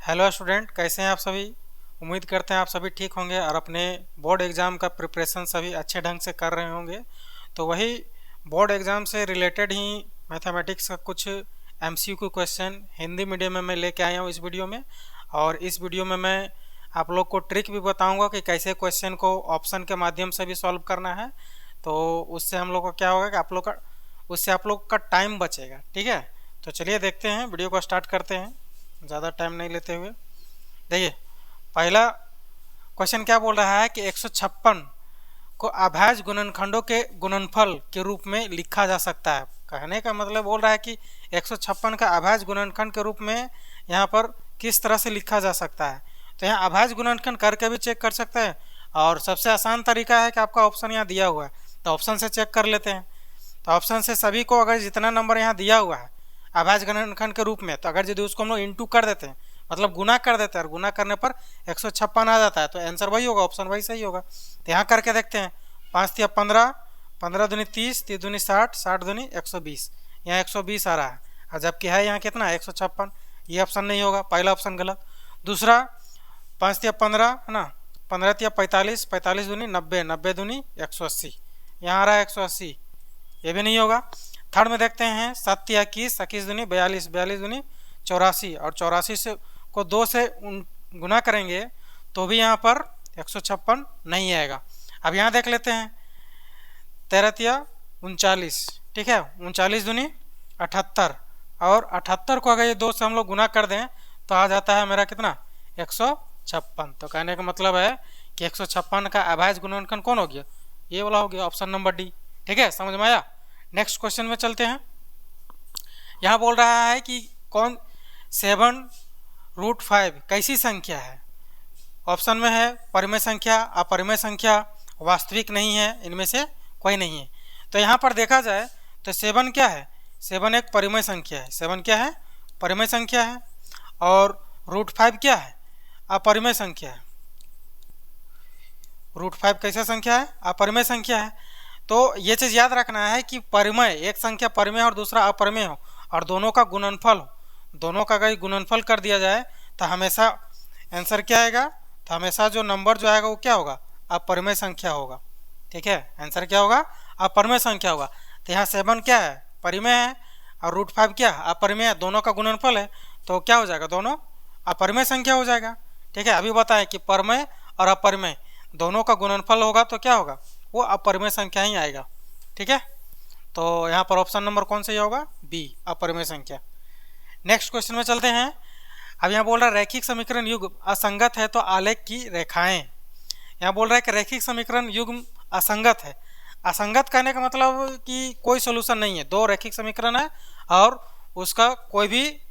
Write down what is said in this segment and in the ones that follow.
Hello student, कैसे हैं आप सभी। उम्मीद करते हैं आप सभी ठीक होंगे और अपने बोर्ड एग्ज़ाम का प्रिपरेशन सभी अच्छे ढंग से कर रहे होंगे। तो वही बोर्ड एग्ज़ाम से रिलेटेड ही मैथमेटिक्स का कुछ एमसीक्यू क्वेश्चन हिंदी मीडियम में मैं लेके आया हूँ इस वीडियो में। और इस वीडियो में मैं आप लोग को ट्रिक भी बताऊँगा कि कैसे क्वेश्चन को ऑप्शन के माध्यम से भी सॉल्व करना है। तो उससे हम लोग को क्या होगा कि आप लोग का टाइम बचेगा। ठीक है, तो चलिए देखते हैं, वीडियो को स्टार्ट करते हैं ज़्यादा टाइम नहीं लेते हुए। देखिए, पहला क्वेश्चन क्या बोल रहा है कि 156 को अभाज्य गुणनखंडों के गुणनफल के रूप में लिखा जा सकता है। कहने का मतलब बोल रहा है कि 156 का अभाज्य गुणनखंड के रूप में यहाँ पर किस तरह से लिखा जा सकता है। तो यहाँ अभाज्य गुणनखंड करके भी चेक कर सकते हैं, और सबसे आसान तरीका है कि आपका ऑप्शन यहाँ दिया हुआ है तो ऑप्शन से चेक कर लेते हैं। तो ऑप्शन से सभी को अगर जितना नंबर यहाँ दिया हुआ है अभाज्य गुणनखंड के रूप में, तो अगर यदि उसको हम लोग इंटू कर देते हैं मतलब गुना कर देते हैं और गुना करने पर 156 आ जाता है, तो आंसर वही होगा, ऑप्शन वही सही होगा। तो यहाँ करके देखते हैं, 5 तिया 15, 15 दूनी 30, 30 दूनी 60, 60 दूनी 120, यहाँ 120 आ रहा है। और जबकि है यहाँ कितना 156, ये ऑप्शन नहीं होगा, पहला ऑप्शन गलत। दूसरा 5 तिया 15 है ना, 15 तिया 45, 45 दूनी 90, 90 दूनी 180, यहाँ आ रहा है 180, ये भी नहीं होगा। थर्ड में देखते हैं 7 तिया 21, 21 दूनी 42, 42 दूनी 84, और 84 से को 2 से गुना करेंगे तो भी यहाँ पर 156 नहीं आएगा। अब यहाँ देख लेते हैं 13 तिया 39, ठीक है, 39 दूनी 78, और 78 को अगर ये 2 से हम लोग गुना कर दें तो आ जाता है मेरा कितना 156। तो कहने का मतलब है कि 156 का अभाज्य गुणनखंड कौन हो गया, ये वाला हो गया, ऑप्शन नंबर डी। ठीक है, समझ में आया। नेक्स्ट क्वेश्चन में चलते हैं। यहाँ बोल रहा है कि कौन 7√5 कैसी संख्या है। ऑप्शन में है परिमेय संख्या, अपरिमेय संख्या, वास्तविक नहीं है, इनमें से कोई नहीं है। तो यहाँ पर देखा जाए तो 7 क्या है, 7 एक परिमेय संख्या है, 7 क्या है, परिमेय संख्या है। और √5 क्या है, अपरिमेय संख्या है। √5 कैसा संख्या है, अपरिमेय संख्या है। तो ये चीज़ याद रखना है कि परिमेय, एक संख्या परिमेय और दूसरा अपरिमेय हो और दोनों का गुणनफल हो, दोनों का अगर गुणनफल कर दिया जाए तो हमेशा आंसर क्या आएगा, तो हमेशा जो नंबर जो आएगा वो क्या होगा, अपरिमेय संख्या होगा। ठीक है, आंसर क्या होगा, अपरिमेय संख्या होगा। तो यहाँ 7 क्या है, परिमेय है, और √5 क्या है, अपरिमेय है, दोनों का गुणनफल है, तो क्या हो जाएगा, दोनों अपरिमेय संख्या हो जाएगा। ठीक है, अभी बताएं कि परिमेय और अपरिमेय दोनों का गुणनफल होगा तो क्या होगा, वो अपरिमेय संख्या ही आएगा। ठीक है, तो यहाँ पर ऑप्शन नंबर कौन सा होगा, बी, अपरिमेय संख्या। नेक्स्ट क्वेश्चन में चलते हैं। अब यहाँ बोल रहा है रैखिक समीकरण युग्म असंगत है तो आलेख की रेखाएं। यहाँ बोल रहा है कि रैखिक समीकरण युग्म असंगत है। असंगत कहने का मतलब कि कोई सोल्यूशन नहीं है, दो रैखिक समीकरण है और उसका कोई भी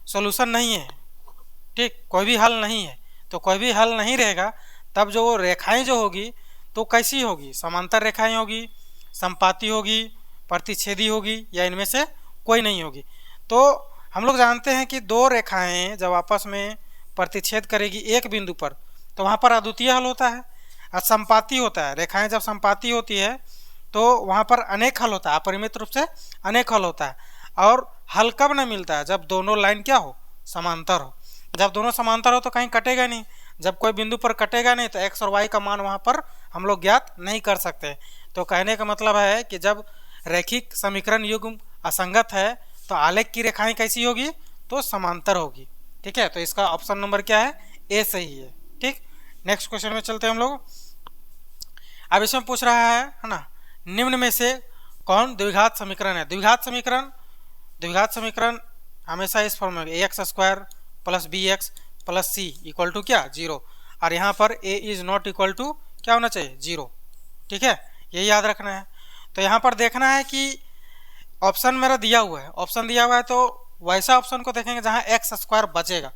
सोल्यूशन नहीं है। ठीक, कोई भी हल नहीं है, तो कोई भी हल नहीं रहेगा तब जो वो रेखाएं जो होगी तो कैसी होगी, समांतर रेखाएं होगी, संपाती होगी, प्रतिच्छेदी होगी, या इनमें से कोई नहीं होगी। तो हम लोग जानते हैं कि दो रेखाएं जब आपस में प्रतिच्छेद करेगी एक बिंदु पर तो वहाँ पर अद्वितीय हल होता है और संपाती होता है। रेखाएं जब संपाती होती है तो वहाँ पर अनेक हल होता है, अपरिमित रूप से अनेक हल होता है। और हल कब नहीं मिलता है, जब दोनों लाइन क्या हो, समांतर हो। जब दोनों समांतर हो तो कहीं कटेगा नहीं, जब कोई बिंदु पर कटेगा नहीं तो x और y का मान वहाँ पर हम लोग ज्ञात नहीं कर सकते। तो कहने का मतलब है कि जब रैखिक समीकरण युग्म असंगत है तो आलेख की रेखाएं कैसी होगी, तो समांतर होगी। ठीक है, तो इसका ऑप्शन नंबर क्या है, ए सही है। ठीक, नेक्स्ट क्वेश्चन में चलते हैं हम लोग। अब इसमें पूछ रहा है ना, निम्न में से कौन द्विघात समीकरण है। द्विघात समीकरण हमेशा इस फॉर्म में ax² + bx + c = क्या, 0। और यहाँ पर a is not equal to क्या होना चाहिए, 0। ठीक है, ये याद रखना है। तो यहाँ पर देखना है कि ऑप्शन मेरा दिया हुआ है, ऑप्शन दिया हुआ है तो वैसा ऑप्शन को देखेंगे जहाँ x² बचेगा,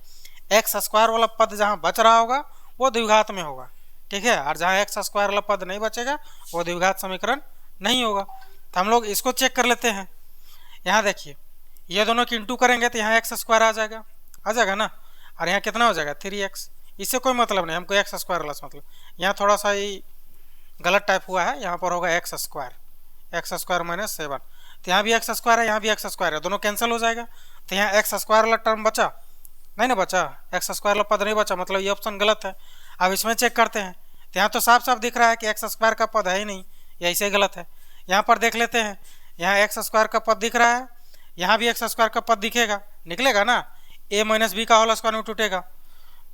x² वाला पद जहाँ बच रहा होगा वो द्विघात में होगा। ठीक है, और जहाँ x² वाला पद नहीं बचेगा वो द्विघात समीकरण नहीं होगा। तो हम लोग इसको चेक कर लेते हैं। यहाँ देखिए, ये दोनों की इंटू करेंगे तो यहाँ x² आ जाएगा ना, और यहाँ कितना हो जाएगा 3x। इससे कोई मतलब नहीं, हमको x² वाला मतलब यहाँ थोड़ा सा ही गलत टाइप हुआ है, यहाँ पर होगा x² - 7। तो यहाँ भी x² है, यहाँ भी x² है, दोनों कैंसिल हो जाएगा। तो यहाँ x² वाला टर्म बचा नहीं ना बचा, एक्स स्क्वायर वाला पद नहीं बचा, मतलब ये ऑप्शन गलत है। अब इसमें चेक करते हैं, तो यहाँ तो साफ साफ दिख रहा है कि एक्स स्क्वायर का पद है ही नहीं, ये ऐसे गलत है। यहाँ पर देख लेते हैं, यहाँ एक्स स्क्वायर का पद दिख रहा है, यहाँ भी एक्स स्क्वायर का पद दिखेगा, निकलेगा ना, ए माइनस बी का होल स्क्वायर में टूटेगा,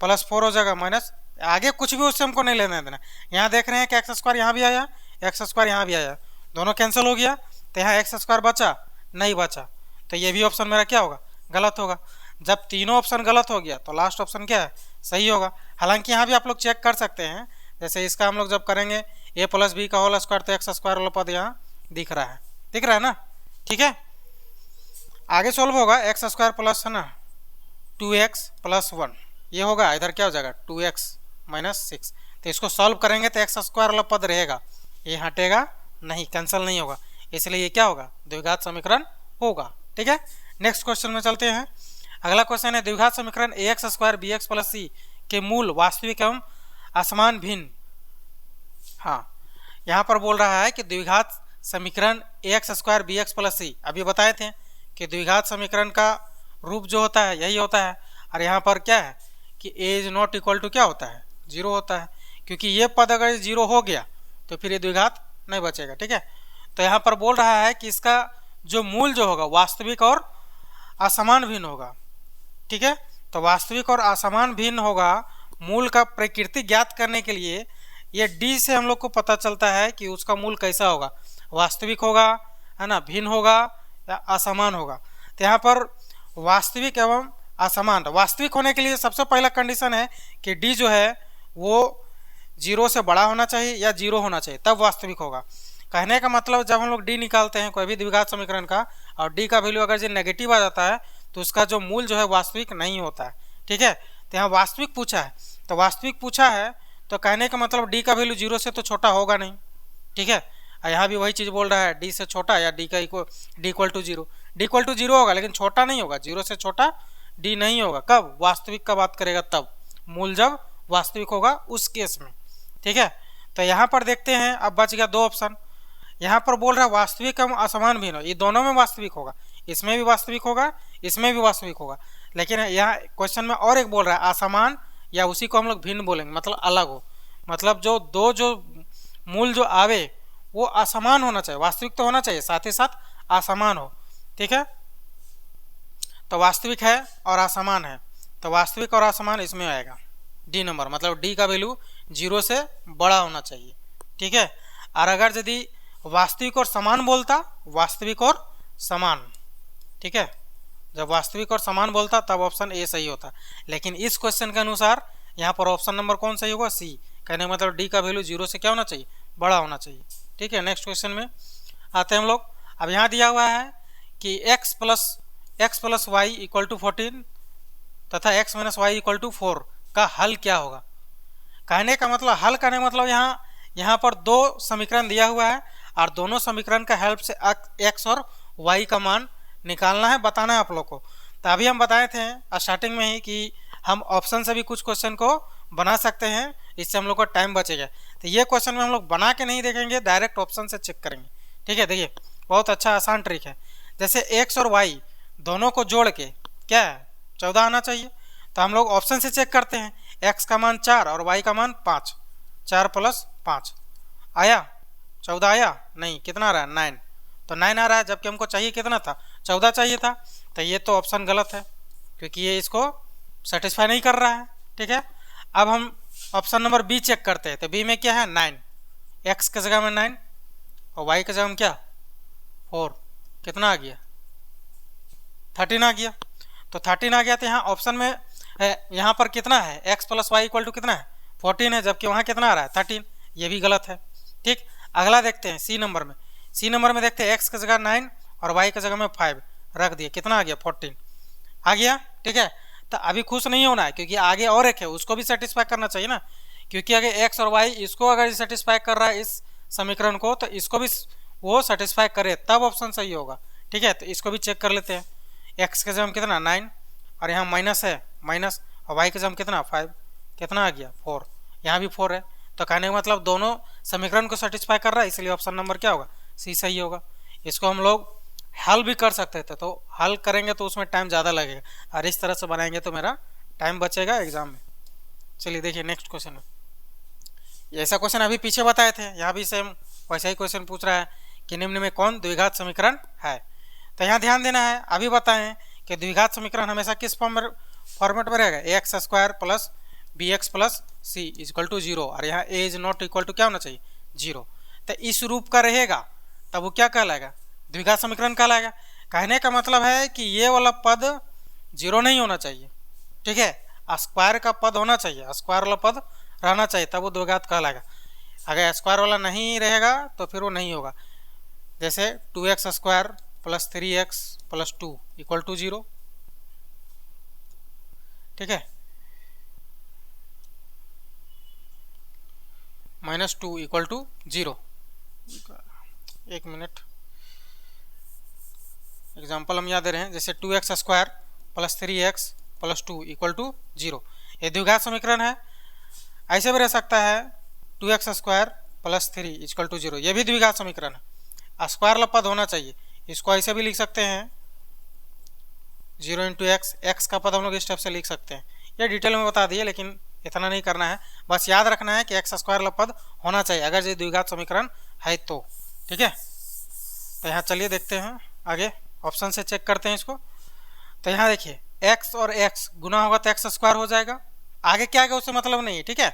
प्लस 4 हो जाएगा, माइनस आगे कुछ भी उससे हमको नहीं लेना देना। यहाँ देख रहे हैं कि एक्स स्क्वायर यहाँ भी आया, एक्स स्क्वायर यहाँ भी आया, दोनों कैंसिल हो गया, तो यहाँ एक्स स्क्वायर बचा नहीं बचा, तो ये भी ऑप्शन मेरा क्या होगा, गलत होगा। जब तीनों ऑप्शन गलत हो गया तो लास्ट ऑप्शन क्या है, सही होगा। हालांकि यहाँ भी आप लोग चेक कर सकते हैं, जैसे इसका हम लोग जब करेंगे ए प्लस बी का होल स्क्वायर, तो एक्स स्क्वायर वाला पद यहाँ दिख रहा है, दिख रहा है ना, ठीक है। आगे सॉल्व होगा एक्स स्क्वायर प्लस है ना 2x प्लस 1, ये होगा, इधर क्या हो जाएगा 2x माइनस 6, तो इसको सॉल्व करेंगे तो एक्स स्क्वायर वाला पद रहेगा, ये हटेगा नहीं, कैंसिल नहीं होगा, इसलिए ये क्या होगा, द्विघात समीकरण होगा, ठीक है। नेक्स्ट क्वेश्चन में चलते हैं। अगला क्वेश्चन है द्विघात समीकरण A X square B X plus C के मूल वास्तविक एवं असमान भिन्न। हाँ, यहाँ पर बोल रहा है कि द्विघात समीकरण A X square B X plus C, अभी बताए थे कि द्विघात समीकरण का रूप जो होता है यही होता है, और यहाँ पर क्या है कि ए इज नॉट इक्वल टू क्या होता है, 0 होता है, क्योंकि ये पद अगर 0 हो गया तो फिर ये द्विघात नहीं बचेगा, ठीक है। तो यहाँ पर बोल रहा है कि इसका जो मूल जो होगा वास्तविक और असमान भिन्न होगा, ठीक है। तो वास्तविक और असमान भिन्न होगा, मूल का प्रकृति ज्ञात करने के लिए ये डी से हम लोग को पता चलता है कि उसका मूल कैसा होगा, वास्तविक होगा है ना, भिन्न होगा या असमान होगा। तो यहाँ पर वास्तविक एवं असमान, वास्तविक होने के लिए सबसे पहला कंडीशन है कि डी जो है वो 0 से बड़ा होना चाहिए या 0 होना चाहिए, तब वास्तविक होगा। कहने का मतलब जब हम लोग डी निकालते हैं कोई भी द्विघात समीकरण का, और डी का वैल्यू अगर जो नेगेटिव आ जाता है तो उसका जो मूल जो है वास्तविक नहीं होता है, ठीक है। तो यहाँ वास्तविक पूछा है, तो वास्तविक पूछा है तो कहने का मतलब डी का वैल्यू 0 से तो छोटा होगा नहीं, ठीक है। यहाँ भी वही चीज़ बोल रहा है, डी से छोटा या डी का d equal to 0, d equal to 0 होगा लेकिन छोटा नहीं होगा, 0 से छोटा डी नहीं होगा, कब, वास्तविक का बात करेगा तब, मूल जब वास्तविक होगा उस केस में, ठीक है। तो यहाँ पर देखते हैं, अब बच गया 2 ऑप्शन। यहाँ पर बोल रहा है वास्तविक एवं असमान भिन्न, ये दोनों में वास्तविक होगा, इसमें भी वास्तविक होगा इसमें भी वास्तविक होगा, लेकिन यहाँ क्वेश्चन में और एक बोल रहा है असमान, या उसी को हम लोग भिन्न बोलेंगे, मतलब अलग हो, मतलब जो दो जो मूल जो आवे वो असमान होना चाहिए, वास्तविक तो होना चाहिए साथ ही साथ असमान हो, ठीक है। तो वास्तविक है और असमान है, तो वास्तविक और असमान इसमें आएगा डी नंबर, मतलब डी का वैल्यू 0 से बड़ा होना चाहिए, ठीक है। और अगर यदि वास्तविक और समान बोलता, वास्तविक और समान, ठीक है, जब वास्तविक और समान बोलता तब ऑप्शन ए सही होता, लेकिन इस क्वेश्चन के अनुसार यहाँ पर ऑप्शन नंबर कौन सही होगा, सी, कहने का मतलब डी का वैल्यू 0 से क्या होना चाहिए, बड़ा होना चाहिए, ठीक है। नेक्स्ट क्वेश्चन में आते हैं हम लोग। अब यहाँ दिया हुआ है कि x plus y equal to 14 तथा x minus y equal to 4 का हल क्या होगा। कहने का मतलब, हल करने का मतलब यहाँ पर 2 समीकरण दिया हुआ है और दोनों समीकरण का हेल्प से x और y का मान निकालना है, बताना है आप लोग को। तो अभी हम बताए थे स्टार्टिंग में ही कि हम ऑप्शन से भी कुछ क्वेश्चन को बना सकते हैं, इससे हम लोग का टाइम बचेगा। तो ये क्वेश्चन में हम लोग बना के नहीं देखेंगे, डायरेक्ट ऑप्शन से चेक करेंगे, ठीक है। देखिए बहुत अच्छा आसान ट्रिक है, जैसे x और y दोनों को जोड़ के क्या है 14 आना चाहिए, तो हम लोग ऑप्शन से चेक करते हैं, x का मान 4 और y का मान 5, 4 प्लस 5 आया 14 आया नहीं, कितना आ रहा है 9, तो 9 आ रहा है, जबकि हमको चाहिए कितना था, 14 चाहिए था। तो ये तो ऑप्शन गलत है क्योंकि ये इसको सेटिस्फाई नहीं कर रहा है, ठीक है। अब हम ऑप्शन नंबर बी चेक करते हैं, तो बी में क्या है 9, x की जगह में 9 और y की जगह में क्या 4, कितना आ गया 13 आ गया। तो 13 आ गया, तो यहाँ ऑप्शन में यहाँ पर कितना है x plus y equal to कितना है 14 है, जबकि वहाँ कितना आ रहा है 13, ये भी गलत है, ठीक। अगला देखते हैं सी नंबर में, सी नंबर में देखते हैं x की जगह 9 और y की जगह में 5 रख दिए, कितना आ गया 14 आ गया, ठीक है। तो अभी खुश नहीं होना है क्योंकि आगे और एक है, उसको भी सेटिस्फाई करना चाहिए ना, क्योंकि अगर x और y इसको अगर सेटिस्फाई कर रहा है इस समीकरण को, तो इसको भी वो सेटिस्फाई करे तब ऑप्शन सही होगा, ठीक है। तो इसको भी चेक कर लेते हैं, x के जगह कितना 9 और यहाँ माइनस है माइनस, और y के जगह कितना 5, कितना आ गया 4, यहाँ भी 4 है। तो कहने का मतलब दोनों समीकरण को सेटिस्फाई कर रहा है, इसलिए ऑप्शन नंबर क्या होगा सी सही होगा। इसको हम लोग हल भी कर सकते थे, तो हल करेंगे तो उसमें टाइम ज़्यादा लगेगा, और इस तरह से बनाएंगे तो मेरा टाइम बचेगा एग्जाम में। चलिए देखिए नेक्स्ट क्वेश्चन है। ऐसा क्वेश्चन अभी पीछे बताए थे, यहाँ भी सेम वैसा ही क्वेश्चन पूछ रहा है कि निम्न में कौन द्विघात समीकरण है। तो यहाँ ध्यान देना है, अभी बताएं कि द्विघात समीकरण हमेशा किस फॉर्मेट में रहेगा, A X square plus B X plus C equal to 0, और यहाँ A is not equal to क्या होना चाहिए 0। तो इस रूप का रहेगा तब वो क्या कहलाएगा, द्विघात समीकरण कहलाएगा। कहने का मतलब है कि ये वाला पद 0 नहीं होना चाहिए, ठीक है, स्क्वायर का पद होना चाहिए, स्क्वायर वाला पद रहना चाहिए, तब वो द्विघात कहलाएगा। अगर स्क्वायर वाला नहीं रहेगा तो फिर वो नहीं होगा। जैसे 2x square plus 3x plus 2 equal to 0, ठीक है, -2 इक्वल टू 0। एक मिनट, एग्जाम्पल हम याद दे रहे हैं। जैसे 2x square plus 3x plus 2 equal to 0, ये द्विघात समीकरण है। ऐसे भी रह सकता है 2x square plus 3 equal to 0, ये भी द्विघात समीकरण है, स्क्वायर वाला पद होना चाहिए। इसको ऐसे भी लिख सकते हैं 0 इंटू एक्स, एक्स का पद हम लोग इस टाइप से लिख सकते हैं। ये डिटेल में बता दिए, लेकिन इतना नहीं करना है, बस याद रखना है कि एक्स स्क्वायर वाला पद होना चाहिए अगर ये द्विघात समीकरण है तो, ठीक है। तो यहाँ चलिए देखते हैं आगे, ऑप्शन से चेक करते हैं इसको। तो यहाँ देखिए x और x गुना होगा तो एक्स स्क्वायर हो जाएगा, आगे क्या आएगा उससे मतलब नहीं है, ठीक है,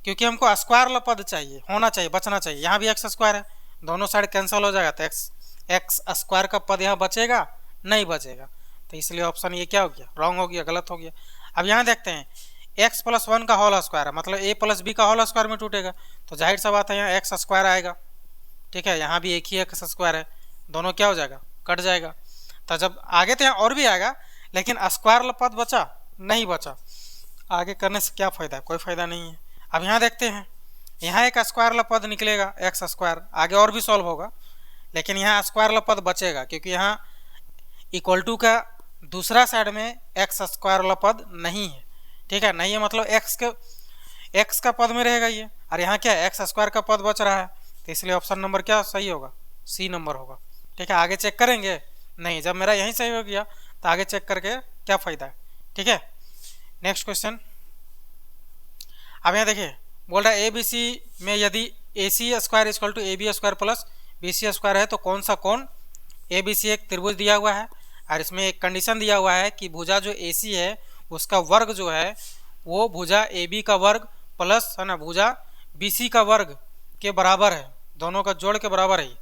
क्योंकि हमको स्क्वायर वाला पद चाहिए, होना चाहिए, बचना चाहिए। यहाँ भी एक्स स्क्वायर है, दोनों साइड कैंसिल हो जाएगा, तो एक्स स्क्वायर का पद यहाँ बचेगा नहीं बचेगा, तो इसलिए ऑप्शन ये क्या हो गया, रॉन्ग हो गया, गलत हो गया। अब यहाँ देखते हैं x प्लस 1 का होल स्क्वायर है, मतलब a प्लस b का होल स्क्वायर में टूटेगा, तो जाहिर सा बात है यहाँ एक्स स्क्वायर आएगा, ठीक है, यहाँ भी एक ही एक्स स्क्वायर है, दोनों क्या हो जाएगा, कट जाएगा। तो जब आगे तो यहाँ और भी आएगा, लेकिन स्क्वायर वाला पद बचा नहीं बचा, आगे करने से क्या फ़ायदा, कोई फ़ायदा नहीं है। अब यहाँ देखते हैं, यहाँ एक स्क्वायर वाला पद निकलेगा एक्स स्क्वायर, आगे और भी सॉल्व होगा, लेकिन यहाँ स्क्वायर वाला पद बचेगा, क्योंकि यहाँ इक्वल टू का दूसरा साइड में एक्स स्क्वायर वाला पद नहीं है, ठीक है, नहीं है मतलब एक्स का पद में रहेगा ये, और यहाँ क्या है एक्स स्क्वायर का पद बच रहा है, तो इसलिए ऑप्शन नंबर क्या सही होगा, सी नंबर होगा, ठीक है। आगे चेक करेंगे नहीं, जब मेरा यहीं सही हो गया तो आगे चेक करके क्या फ़ायदा है, ठीक है। नेक्स्ट क्वेश्चन, अब यहाँ देखिए बोल रहा है ए बी सी में यदि A C square equal to A B square plus B C square है तो कौन सा कोण, ए बी सी एक त्रिभुज दिया हुआ है, और इसमें एक कंडीशन दिया हुआ है कि भुजा जो ए सी है उसका वर्ग जो है वो भुजा ए बी का वर्ग प्लस है ना भुजा बी सी का वर्ग के बराबर है, दोनों का जोड़ के बराबर है,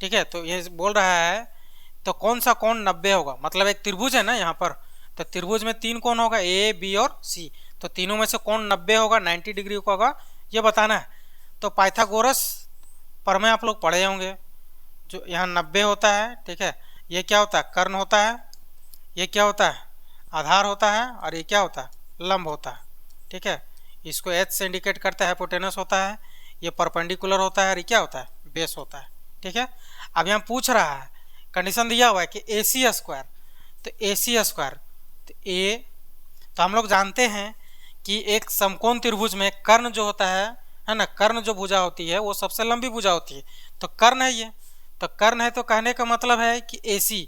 ठीक है। तो ये बोल रहा है तो कौन सा कोण 90 होगा, मतलब एक त्रिभुज है ना यहाँ पर, तो त्रिभुज में 3 कोण होगा ए बी और सी, तो तीनों में से कोण 90 होगा, 90 डिग्री का होगा, ये बताना है। तो पाइथागोरस पर में आप लोग पढ़े होंगे, जो यहाँ 90 होता है, ठीक है, ये क्या होता है कर्ण होता है, ये क्या होता है आधार होता है, और ये क्या होता है लंब होता है, ठीक है, इसको एच से इंडिकेट करता है, हाइपोटेनस होता है, ये परपेंडिकुलर होता है, और ये क्या होता है बेस होता है, ठीक है। अब यहाँ पूछ रहा है, कंडीशन दिया हुआ है कि ए सी स्क्वायर, तो ए सी स्क्वायर तो ए, तो हम लोग जानते हैं कि एक समकोण त्रिभुज में कर्ण जो होता है ना, कर्ण जो भुजा होती है वो सबसे लंबी भुजा होती है, तो कर्ण है ये, तो कर्ण है, तो कहने का मतलब है कि ए सी,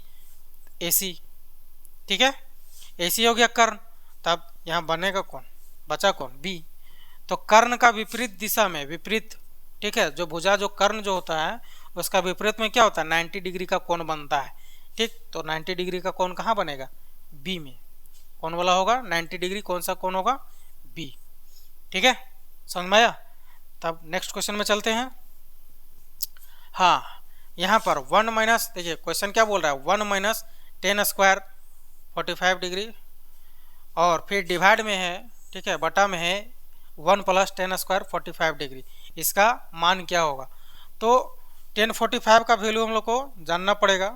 ठीक है, ए सी हो गया कर्ण, तब यहाँ बनेगा कौन, बचा कौन बी, तो कर्ण का विपरीत दिशा में विपरीत, ठीक है, जो भुजा जो कर्ण जो होता है उसका विपरीत में क्या होता है 90 डिग्री का कोण बनता है, ठीक, तो 90 डिग्री का कोण कहाँ बनेगा बी में, कौन वाला होगा 90 डिग्री, कौन सा कोण होगा बी, ठीक है, समझ में आया। तब नेक्स्ट क्वेश्चन में चलते हैं। हाँ, यहाँ पर 1 माइनस, देखिए क्वेश्चन क्या बोल रहा है 1 माइनस 10 स्क्वायर 45 डिग्री, और फिर डिवाइड में है, ठीक है, बटा में है 1 प्लस 10 स्क्वायर 45 डिग्री, इसका मान क्या होगा। तो 1045 का वैल्यू हम लोग को जानना पड़ेगा,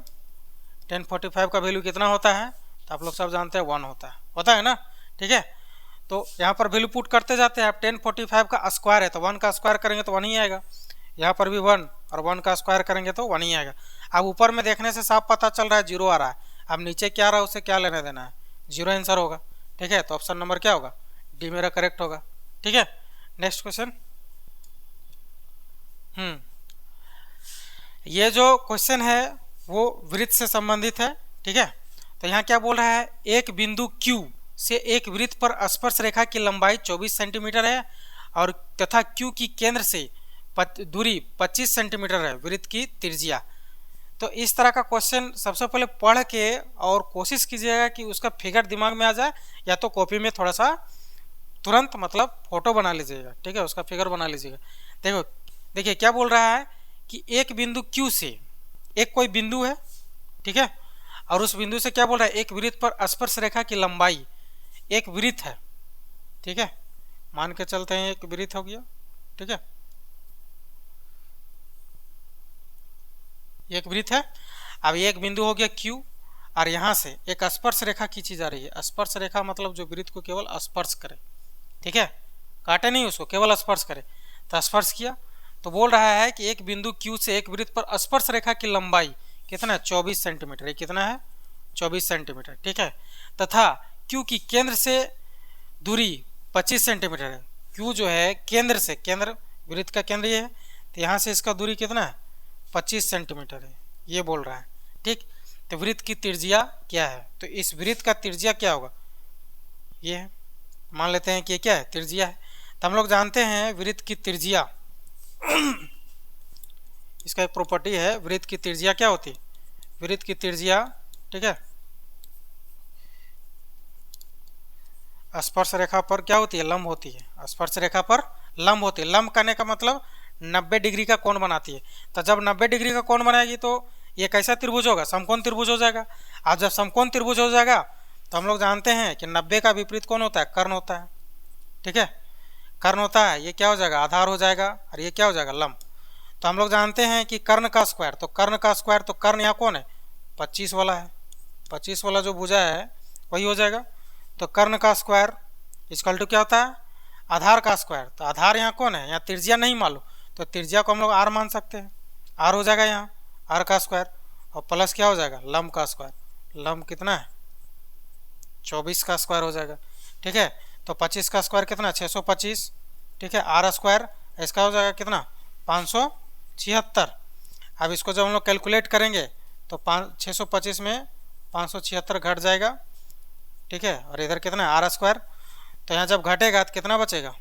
1045 का वैल्यू कितना होता है, तो आप लोग सब जानते हैं 1 होता है ना, ठीक है। तो यहाँ पर वैल्यू पुट करते जाते हैं, आप 1045 का स्क्वायर है तो 1 का स्क्वायर करेंगे तो 1 ही आएगा, यहाँ पर भी 1 और 1 का स्क्वायर करेंगे तो 1 ही आएगा। अब ऊपर में देखने से साफ पता चल रहा है 0 आ रहा है, अब नीचे क्या आ रहा है उससे क्या लेना देना है, 0 आंसर होगा, ठीक है, तो ऑप्शन नंबर क्या होगा डी मेरा करेक्ट होगा, ठीक है। नेक्स्ट क्वेश्चन, ये जो क्वेश्चन है वो वृत्त से संबंधित है, ठीक है। तो यहाँ क्या बोल रहा है, एक बिंदु Q से एक वृत्त पर स्पर्श रेखा की लंबाई 24 सेंटीमीटर है और तथा Q की केंद्र से दूरी 25 सेंटीमीटर है वृत्त की त्रिज्या। तो इस तरह का क्वेश्चन सबसे पहले पढ़ के और कोशिश कीजिएगा कि उसका फिगर दिमाग में आ जाए, या तो कॉपी में थोड़ा सा तुरंत मतलब फोटो बना लीजिएगा, ठीक है, उसका फिगर बना लीजिएगा। देखो देखिए क्या बोल रहा है कि एक बिंदु Q से, एक कोई बिंदु है, ठीक है, और उस बिंदु से क्या बोल रहा है, एक वृत्त पर स्पर्श रेखा की लंबाई, एक वृत्त है, ठीक है, मान के चलते हैं एक वृत्त हो गया, ठीक है, एक वृत्त है। अब एक बिंदु हो गया Q और यहाँ से एक स्पर्श रेखा खींची जा रही है। स्पर्श रेखा मतलब जो वृत्त को केवल स्पर्श करे, ठीक है, काटे नहीं उसको, केवल स्पर्श करे। तो स्पर्श किया तो बोल रहा है कि एक बिंदु Q से एक वृत्त पर स्पर्श रेखा की लंबाई कितना है, 24 सेंटीमीटर। ये कितना है, 24 सेंटीमीटर, ठीक है, तथा Q की केंद्र से दूरी 25 सेंटीमीटर है। Q जो है केंद्र से, केंद्र वृत्त का केंद्र ये है, तो यहाँ से इसका दूरी कितना है, 25 सेंटीमीटर है, ये बोल रहा है, ठीक। तो वृत्त की त्रिज्या क्या है, तो इस वृत्त का त्रिज्या क्या होगा, ये है, मान लेते हैं कि ये क्या है, त्रिज्या है। तो हम लोग जानते हैं वृत्त की त्रिज्या इसका एक प्रॉपर्टी है, वृत्त की त्रिज्या क्या होती है, वृत्त की त्रिज्या, ठीक है, स्पर्श रेखा पर क्या होती है, लंब होती है, स्पर्श रेखा पर लंब होती है। लंब करने का मतलब 90 डिग्री का कोण बनाती है। तो जब 90 डिग्री का कोण बनाएगी तो ये कैसा त्रिभुज होगा, समकोण त्रिभुज हो जाएगा। अब जब समकोण त्रिभुज हो जाएगा तो हम लोग जानते हैं कि 90 का विपरीत कौन होता है, कर्ण होता है, ठीक है, कर्ण होता है, ये क्या हो जाएगा, आधार हो जाएगा, और ये क्या हो जाएगा, लंब। तो हम लोग जानते हैं कि कर्ण का स्क्वायर, तो कर्ण का स्क्वायर, तो कर्ण यहाँ कौन है, 25 वाला है, 25 वाला जो भुजा है वही हो जाएगा। तो कर्ण का स्क्वायर इक्वल टू क्या होता है, आधार का स्क्वायर। तो आधार यहाँ कौन है, यहाँ त्रिज्या नहीं मालूम, तो त्रिज्या को हम लोग आर मान सकते हैं, आर हो जाएगा यहाँ आर का स्क्वायर, और प्लस क्या हो जाएगा, लंब का स्क्वायर। लंब कितना है, 24 का स्क्वायर हो जाएगा, ठीक है। तो 25 का स्क्वायर कितना, 625, ठीक है, आर स्क्वायर इसका हो जाएगा कितना, 576। अब इसको जब हम लोग कैलकुलेट करेंगे तो 625 में 576 घट जाएगा, ठीक है, और इधर कितना है, आर स्क्वायर। तो यहाँ जब घटेगा तो कितना बचेगा,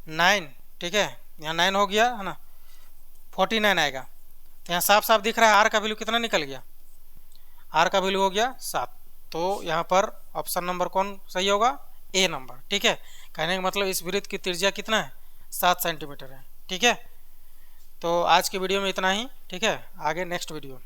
9, ठीक है, यहाँ 9 हो गया है ना, 49 आएगा। तो यहाँ साफ साफ दिख रहा है आर का वैल्यू कितना निकल गया, आर का वैल्यू हो गया 7। तो यहाँ पर ऑप्शन नंबर कौन सही होगा, ए नंबर, ठीक है। कहने का मतलब इस वृत्त की त्रिज्या कितना है, 7 सेंटीमीटर है, ठीक है। तो आज की वीडियो में इतना ही, ठीक है, आगे नेक्स्ट वीडियो।